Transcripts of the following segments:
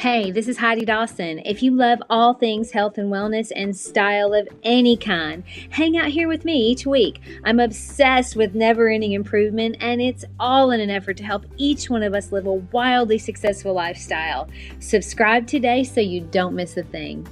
Hey, this is Heidi Dawson. If you love all things health and wellness and style of any kind, hang out here with me each week. I'm obsessed with never-ending improvement, and it's all in an effort to help each one of us live a wildly successful lifestyle. Subscribe today so you don't miss a thing.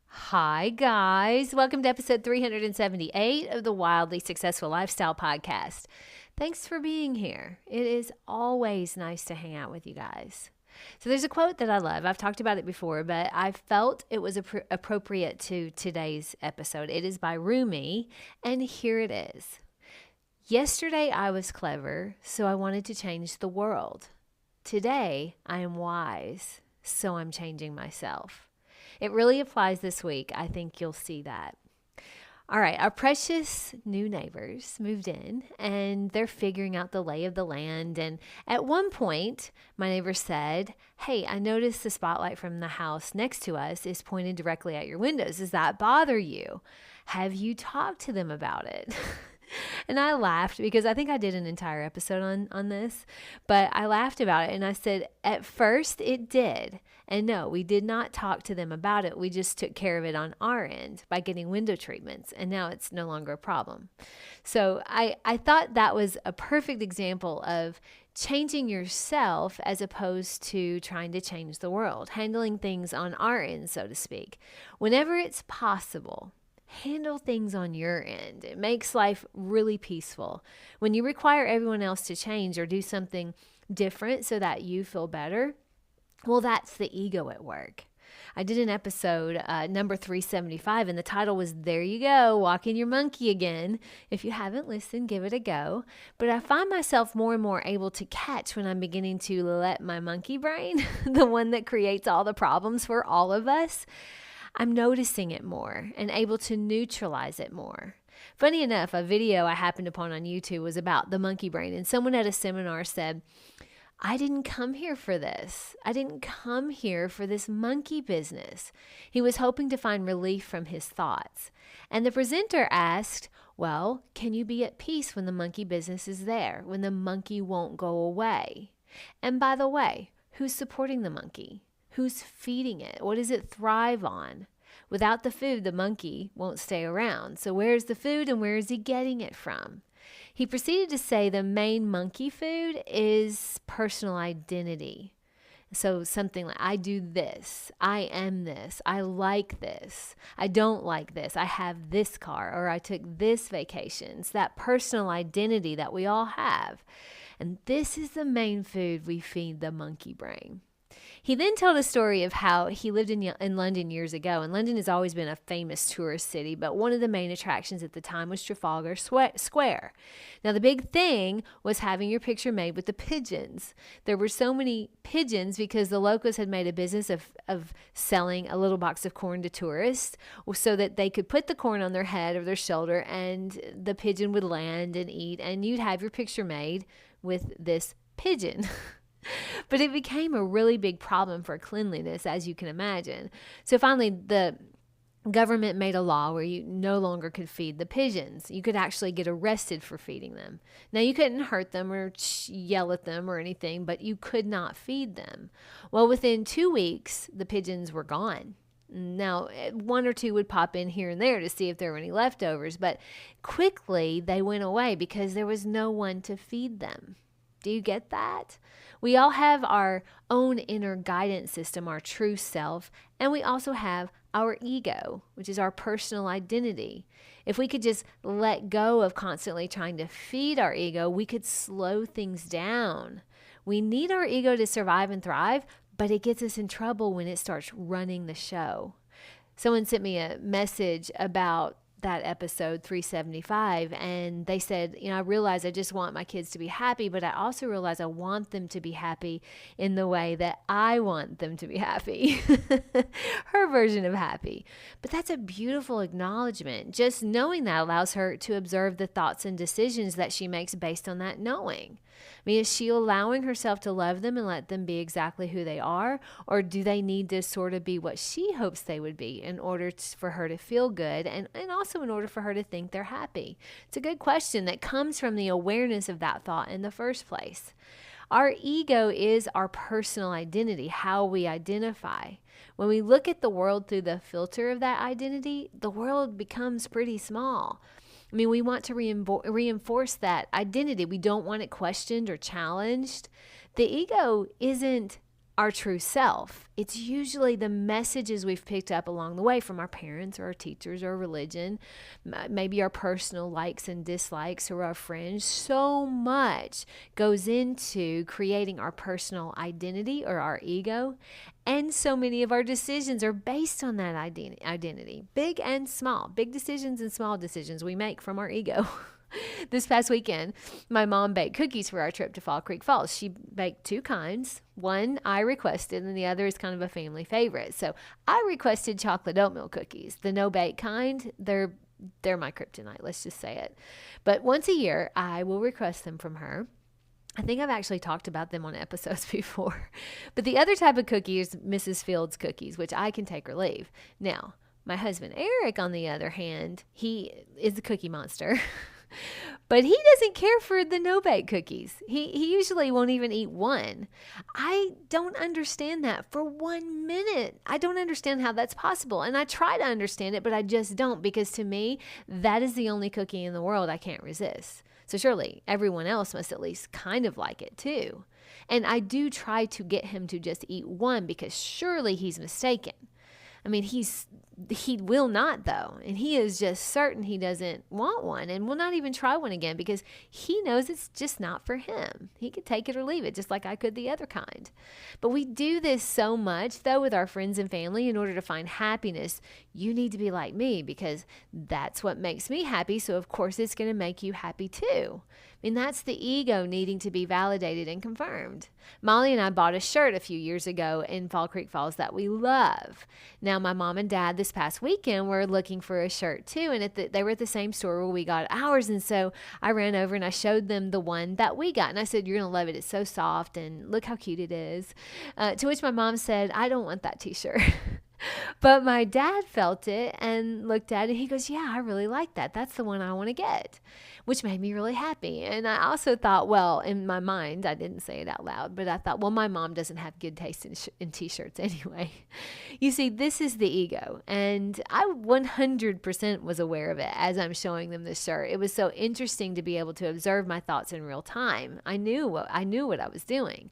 Hi, guys. Welcome to episode 378 of the Wildly Successful Lifestyle Podcast. Thanks for being here. It is always nice to hang out with you guys. So there's a quote that I love. I've talked about it before, but I felt it was appropriate to today's episode. It is by Rumi, and here it is. Yesterday I was clever, so I wanted to change the world. Today I am wise, so I'm changing myself. It really applies this week. I think you'll see that. All right, our precious new neighbors moved in, and they're figuring out the lay of the land. And at one point, my neighbor said, "Hey, I noticed the spotlight from the house next to us is pointed directly at your windows. Does that bother you? Have you talked to them about it?" And I laughed because I think I did an entire episode on this, but I laughed about it and I said, at first it did. And no, we did not talk to them about it. We just took care of it on our end by getting window treatments, and now it's no longer a problem. So I thought that was a perfect example of changing yourself as opposed to trying to change the world, handling things on our end, so to speak. Whenever it's possible, handle things on your end. It makes life really peaceful. When you require everyone else to change or do something different so that you feel better, well, that's the ego at work. I did an episode, number 375, and the title was There You Go, Walking Your Monkey Again. If you haven't listened, give it a go. But I find myself more and more able to catch when I'm beginning to let my monkey brain, the one that creates all the problems for all of us, I'm noticing it more and able to neutralize it more. Funny enough, a video I happened upon on YouTube was about the monkey brain, and someone at a seminar said, I didn't come here for this. I didn't come here for this monkey business. He was hoping to find relief from his thoughts. And the presenter asked, well, can you be at peace when the monkey business is there, when the monkey won't go away? And by the way, who's supporting the monkey? Who's feeding it? What does it thrive on? Without the food, the monkey won't stay around. So where's the food and where is he getting it from? He proceeded to say the main monkey food is personal identity. So something like, I do this, I am this, I like this, I don't like this, I have this car, or I took this vacation. It's that personal identity that we all have. And this is the main food we feed the monkey brain. He then told a story of how he lived in London years ago, and London has always been a famous tourist city, but one of the main attractions at the time was Trafalgar Square. Now, the big thing was having your picture made with the pigeons. There were so many pigeons because the locals had made a business of selling a little box of corn to tourists so that they could put the corn on their head or their shoulder, and the pigeon would land and eat, and you'd have your picture made with this pigeon. But it became a really big problem for cleanliness, as you can imagine. So finally, the government made a law where you no longer could feed the pigeons. You could actually get arrested for feeding them. Now, you couldn't hurt them or yell at them or anything, but you could not feed them. Well, within 2 weeks, the pigeons were gone. Now, one or two would pop in here and there to see if there were any leftovers, but quickly they went away because there was no one to feed them. Do you get that? We all have our own inner guidance system, our true self, and we also have our ego, which is our personal identity. If we could just let go of constantly trying to feed our ego, we could slow things down. We need our ego to survive and thrive, but it gets us in trouble when it starts running the show. Someone sent me a message about that episode 375, and they said, I realize I just want my kids to be happy, but I also realize I want them to be happy in the way that I want them to be happy. Her version of happy. But that's a beautiful acknowledgement. Just knowing that allows her to observe the thoughts and decisions that she makes based on that knowing. I mean, is she allowing herself to love them and let them be exactly who they are? Or do they need to sort of be what she hopes they would be in order for her to feel good and also in order for her to think they're happy? It's a good question that comes from the awareness of that thought in the first place. Our ego is our personal identity, how we identify. When we look at the world through the filter of that identity, the world becomes pretty small. I mean, we want to reinforce that identity. We don't want it questioned or challenged. The ego isn't our true self. It's usually the messages we've picked up along the way from our parents or our teachers or religion, maybe our personal likes and dislikes or our friends. So much goes into creating our personal identity or our ego. And so many of our decisions are based on that identity, big and small, big decisions and small decisions we make from our ego. This past weekend, my mom baked cookies for our trip to Fall Creek Falls. She baked two kinds. One I requested, and the other is kind of a family favorite. So I requested chocolate oatmeal cookies. The no-bake kind, they're my kryptonite, let's just say it. But once a year, I will request them from her. I think I've actually talked about them on episodes before. But the other type of cookie is Mrs. Fields cookies, which I can take or leave. Now, my husband Eric, on the other hand, he is a cookie monster. But he doesn't care for the no-bake cookies. He usually won't even eat one. I don't understand that for 1 minute. I don't understand how that's possible. And I try to understand it, but I just don't, because to me, that is the only cookie in the world I can't resist. So surely everyone else must at least kind of like it too. And I do try to get him to just eat one, because surely he's mistaken. I mean, he will not, though. And he is just certain he doesn't want one and will not even try one again, because he knows it's just not for him. He could take it or leave it, just like I could the other kind. But we do this so much, though, with our friends and family. In order to find happiness, you need to be like me, because that's what makes me happy. So, of course, it's going to make you happy, too. I mean, that's the ego needing to be validated and confirmed. Molly and I bought a shirt a few years ago in Fall Creek Falls that we love. Now, my mom and dad this past weekend were looking for a shirt too, and they were at the same store where we got ours. And so I ran over and I showed them the one that we got. And I said, "You're going to love it. It's so soft, and look how cute it is." To which my mom said, "I don't want that t-shirt." But my dad felt it and looked at it. He goes, "Yeah, I really like that. That's the one I want to get," which made me really happy. And I also thought, well, in my mind, I didn't say it out loud, but I thought, well, my mom doesn't have good taste in t-shirts anyway. You see, this is the ego. And I 100% was aware of it as I'm showing them this shirt. It was so interesting to be able to observe my thoughts in real time. I knew what I was doing.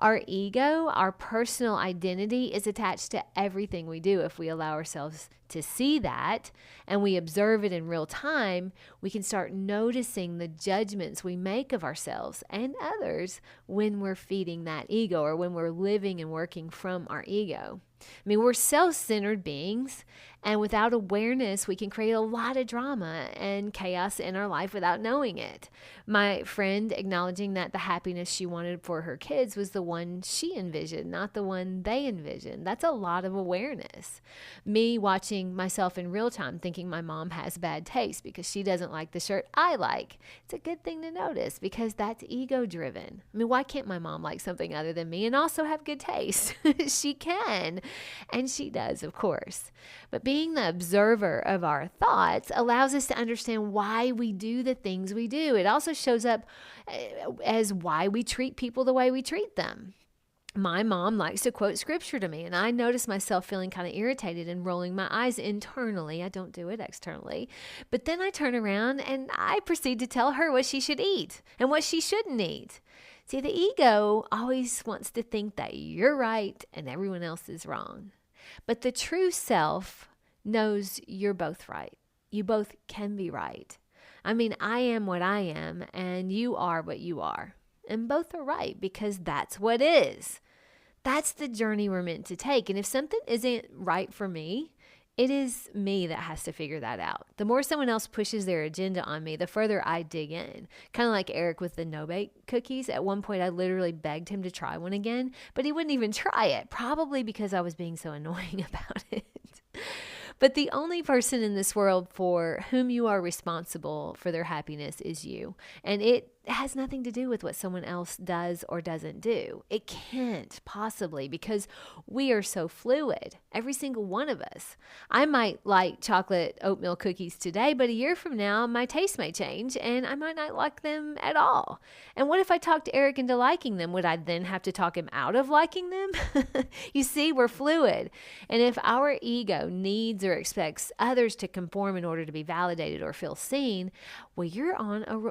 Our ego, our personal identity, is attached to everything we do. If we allow ourselves to see that and we observe it in real time, we can start noticing the judgments we make of ourselves and others when we're feeding that ego, or when we're living and working from our ego. I mean, we're self-centered beings, and without awareness, we can create a lot of drama and chaos in our life without knowing it. My friend acknowledging that the happiness she wanted for her kids was the one she envisioned, not the one they envisioned. That's a lot of awareness. Me watching myself in real time, thinking my mom has bad taste because she doesn't like the shirt I like. It's a good thing to notice, because that's ego-driven. I mean, why can't my mom like something other than me and also have good taste? She can. And she does, of course. But being the observer of our thoughts allows us to understand why we do the things we do. It also shows up as why we treat people the way we treat them. My mom likes to quote scripture to me, and I notice myself feeling kind of irritated and rolling my eyes internally. I don't do it externally. But then I turn around and I proceed to tell her what she should eat and what she shouldn't eat. See, the ego always wants to think that you're right and everyone else is wrong. But the true self knows you're both right. You both can be right. I mean, I am what I am, and you are what you are. And both are right, because that's what is. That's the journey we're meant to take. And if something isn't right for me, it is me that has to figure that out. The more someone else pushes their agenda on me, the further I dig in. Kind of like Eric with the no-bake cookies. At one point, I literally begged him to try one again, but he wouldn't even try it, probably because I was being so annoying about it. But the only person in this world for whom you are responsible for their happiness is you. And it has nothing to do with what someone else does or doesn't do. It can't possibly, because we are so fluid, every single one of us. I might like chocolate oatmeal cookies today, but a year from now, my taste may change and I might not like them at all. And what if I talked Eric into liking them? Would I then have to talk him out of liking them? You see, we're fluid. And if our ego needs or expects others to conform in order to be validated or feel seen, well, you're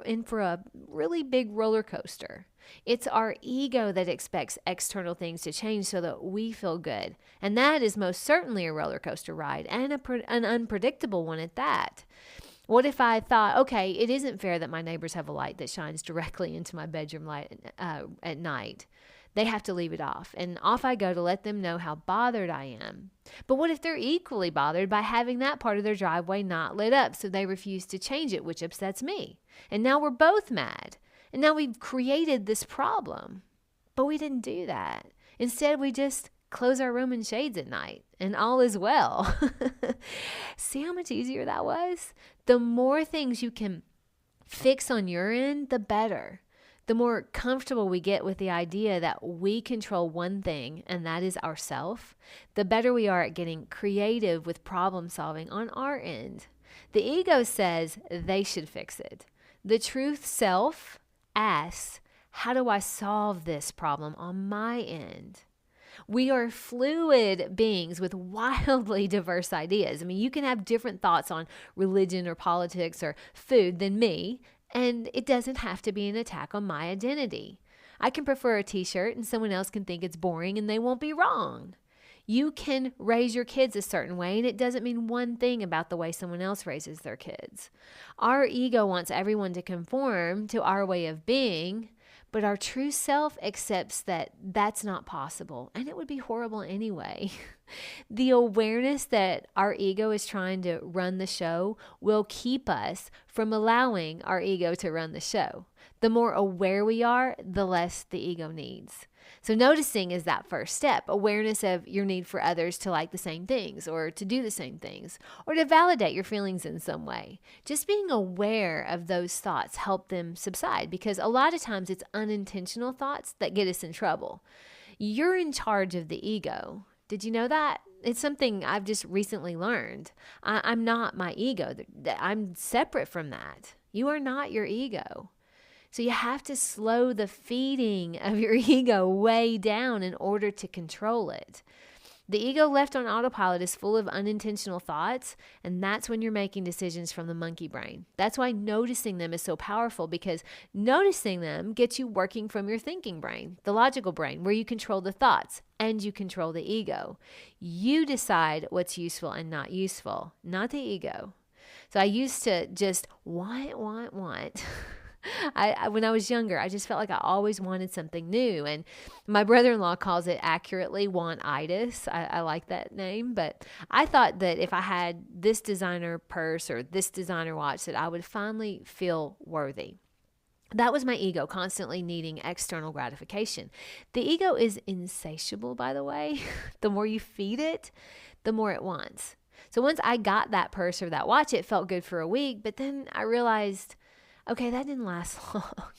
in for a really big roller coaster. It's our ego that expects external things to change so that we feel good. And that is most certainly a roller coaster ride, and an unpredictable one at that. What if I thought, okay, it isn't fair that my neighbors have a light that shines directly into my bedroom light at night. They have to leave it off. And off I go to let them know how bothered I am. But what if they're equally bothered by having that part of their driveway not lit up, so they refuse to change it, which upsets me? And now we're both mad. And now we've created this problem. But we didn't do that. Instead, we just close our room and shades at night, and all is well. See how much easier that was? The more things you can fix on your end, the better. The more comfortable we get with the idea that we control one thing, and that is ourself, the better we are at getting creative with problem solving on our end. The ego says they should fix it. The truth self asks, how do I solve this problem on my end? We are fluid beings with wildly diverse ideas. I mean, you can have different thoughts on religion or politics or food than me, and it doesn't have to be an attack on my identity. I can prefer a t-shirt and someone else can think it's boring and they won't be wrong. You can raise your kids a certain way, and it doesn't mean one thing about the way someone else raises their kids. Our ego wants everyone to conform to our way of being, but our true self accepts that that's not possible, and it would be horrible anyway. The awareness that our ego is trying to run the show will keep us from allowing our ego to run the show. The more aware we are, the less the ego needs. So noticing is that first step, awareness of your need for others to like the same things or to do the same things or to validate your feelings in some way. Just being aware of those thoughts help them subside, because a lot of times it's unintentional thoughts that get us in trouble. You're in charge of the ego. Did you know that? It's something I've just recently learned. I'm not my ego. I'm separate from that. You are not your ego. So you have to slow the feeding of your ego way down in order to control it. The ego left on autopilot is full of unintentional thoughts, and that's when you're making decisions from the monkey brain. That's why noticing them is so powerful, because noticing them gets you working from your thinking brain, the logical brain, where you control the thoughts and you control the ego. You decide what's useful and not useful, not the ego. So I used to just want. When I was younger, I just felt like I always wanted something new. And my brother-in-law calls it accurately want-itis. I like that name. But I thought that if I had this designer purse or this designer watch, that I would finally feel worthy. That was my ego constantly needing external gratification. The ego is insatiable, by the way. The more you feed it, the more it wants. So once I got that purse or that watch, it felt good for a week. But then I realized, okay, that didn't last long.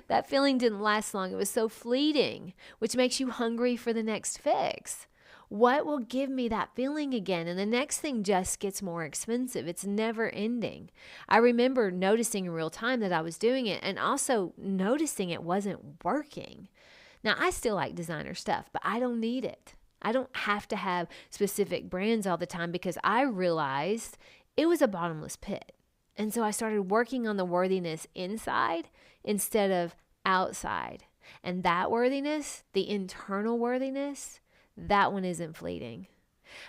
That feeling didn't last long. It was so fleeting, which makes you hungry for the next fix. What will give me that feeling again? And the next thing just gets more expensive. It's never ending. I remember noticing in real time that I was doing it, and also noticing it wasn't working. Now, I still like designer stuff, but I don't need it. I don't have to have specific brands all the time, because I realized it was a bottomless pit. And so I started working on the worthiness inside instead of outside. And that worthiness, the internal worthiness, that one isn't fleeting.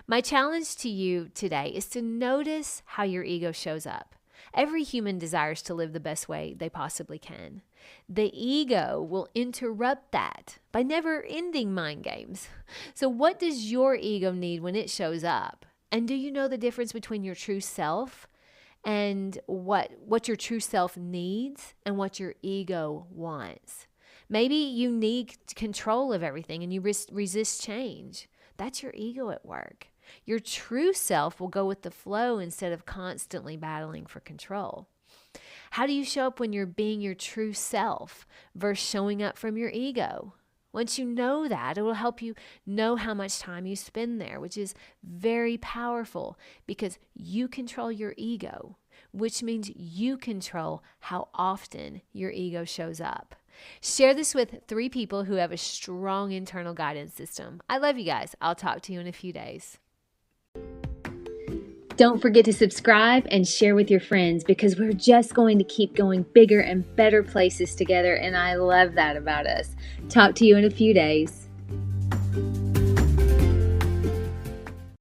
My challenge to you today is to notice how your ego shows up. Every human desires to live the best way they possibly can. The ego will interrupt that by never ending mind games. So what does your ego need when it shows up? And do you know the difference between your true self and what your true self needs and what your ego wants? Maybe you need control of everything and you resist change. That's your ego at work. Your true self will go with the flow instead of constantly battling for control. How do you show up when you're being your true self versus showing up from your ego? Once you know that, it will help you know how much time you spend there, which is very powerful because you control your ego, which means you control how often your ego shows up. Share this with 3 people who have a strong internal guidance system. I love you guys. I'll talk to you in a few days. Don't forget to subscribe and share with your friends because we're just going to keep going bigger and better places together, and I love that about us. Talk to you in a few days.